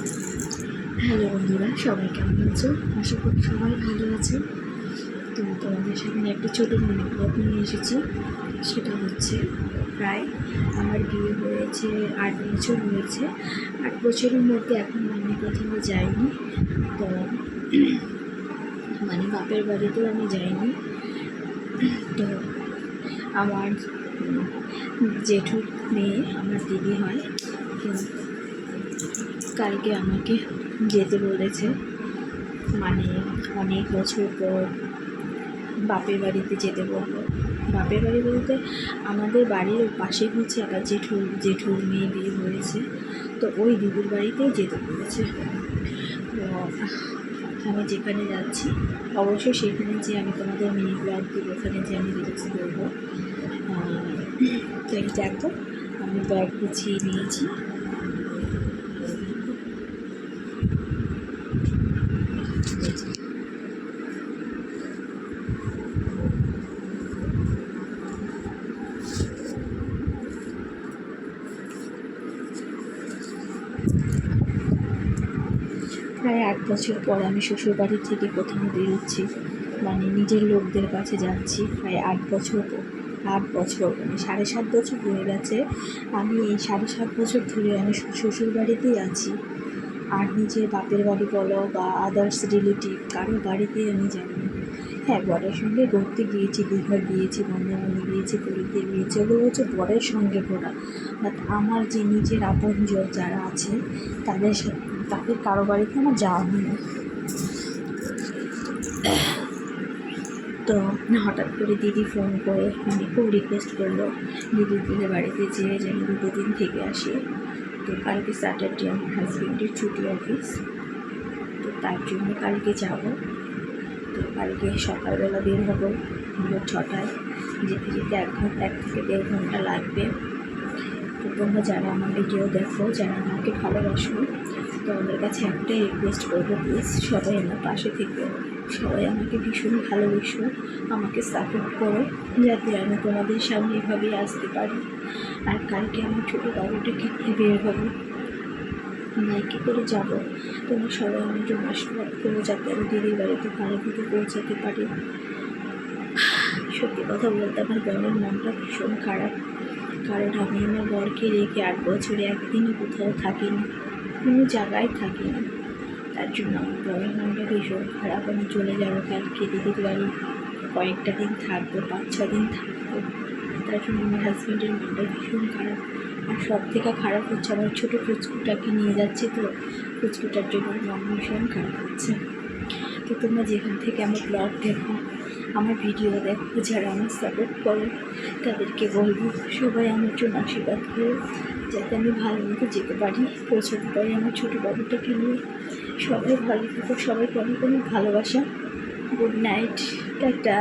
Hello বন্ধুরা, সবাই কেমন আছো? আশা করি সবাই ভালো আছে। তো তোমাদের সামনে একটা ছোটো মিনি ব্লগ নিয়ে এসেছি। সেটা হচ্ছে প্রায় আমার বিয়ে হয়েছে 8 বছর হয়েছে। 8 বছরের মধ্যে এখন আমি কোথাও যাইনি। তো বাপের বাড়িতেও আমি যাইনি। তো আমার জেঠুর মেয়ে আমার দিদি হয়। তো কালকে আমাকে যেতে বলেছে, অনেক বছর পর বাপের বাড়িতে যেতে বললো। বাপের বাড়ি বলতে আমাদের বাড়ির পাশে হচ্ছে আবার জেঠুর মেয়ে বিয়ে হয়েছে। তো ওই দিদির বাড়িতেই যেতে বলেছে। তো আমি যেখানে যাচ্ছি অবশ্যই সেখানে যে আমি তোমাদের মিনি ব্লগ দিব, ওখানে যে আমি রিলস করবো। তো দেখো, আমি ব্যাগ গুছিয়ে নিয়েছি। প্রায় 8 বছর পর আমি শ্বশুরবাড়ি থেকে কোথাও বেরোচ্ছি, নিজের লোকদের কাছে যাচ্ছি। প্রায় 8 বছর পর, 8 বছর 7.5 বছর হয়ে গেছে। আমি এই 7.5 বছর ধরে আমি শ্বশুরবাড়িতেই আছি। আর নিজের বাপের বাড়ি বলো বা আদার্স রিলেটিভ কারো বাড়িতেই আমি যাইনি। হ্যাঁ, বরের সঙ্গে ঘুরতে গিয়েছি, দীঘা গিয়েছি, মন্দারমণি গিয়েছি, পুরীতে গিয়েছি। ওগুলো হচ্ছে বরের সঙ্গে ঘোরা। বাট আমার যে নিজের আপনজন যারা আছে তাদের কারো বাড়িতে আমার যাওয়া হয়নি। তো হঠাৎ করে দিদি ফোন করে খুব রিকোয়েস্ট করলো দিদির বাড়িতে যেয়ে যেন 2 দিন থেকে আসি। তো কালকে স্যাটারডে আমার হাজব্যান্ডের ছুটি অফিস, তো তার জন্য কালকে যাব। তো কালকে সকালবেলা বের হবো ভোর 6টায়। যেতে যেতে 1 থেকে 1.5 ঘন্টা লাগবে। তো তোমরা যারা আমার ভিডিও দেখো, যারা আমাকে ভালোবাসো, তোমাদের কাছে একটাই রিকোয়েস্ট করবো, প্লিজ সবাই আমার পাশে থেকে, সবাই আমাকে ভীষণ ভালোবেসো, আমাকে সাপোর্ট করো, যাতে আমি তোমাদের সামনে এভাবেই আসতে পারি। আর কালকে আমার ছোটো বাবুটাকে নিয়ে বের হবো, বাইকে করে যাব। তোমরা সবাই আমার জন্য আশীর্বাদ করো, যাতে আমি দিদির বাড়িতে ভালো থেকে পৌঁছাতে পারি। সত্যি কথা বলতে আমার বোনের মনটা ভীষণ খারাপ, কারণ আমি আমার বরকে রেখে 8 বছরে একদিনও কোথাও থাকিনি, কোনো জায়গায় থাকিনি। তার জন্য আমার বরের মনটা ভীষণ খারাপ। আমি চলে যাবো কালকে দিদির বাড়ি, কয়েকটা দিন থাকবো, 5-6 দিন থাকবো। তার জন্য আমার হাজব্যান্ডের মনটা ভীষণ খারাপ। আর সব থেকে খারাপ হচ্ছে আমার ছোটো ফুচকুটাকে নিয়ে যাচ্ছি, তো ফুচকুটার জন্য মন ভীষণ খারাপ হচ্ছে। তো তোমরা যেখান থেকে আমার ব্লগ দেখো, আমার ভিডিও দেখো, যারা আমার সাপোর্ট করো, তাদেরকে বলবো সবাই আমার জন্য আশীর্বাদ করো, যাতে আমি ভালো মতো যেতে পারি, পৌঁছাতে পারি আমার ছোটো বাবুটাকে নিয়ে। সবাই ভালো থাকো, সবাইকে অনেক অনেক ভালোবাসা। Good night, tata.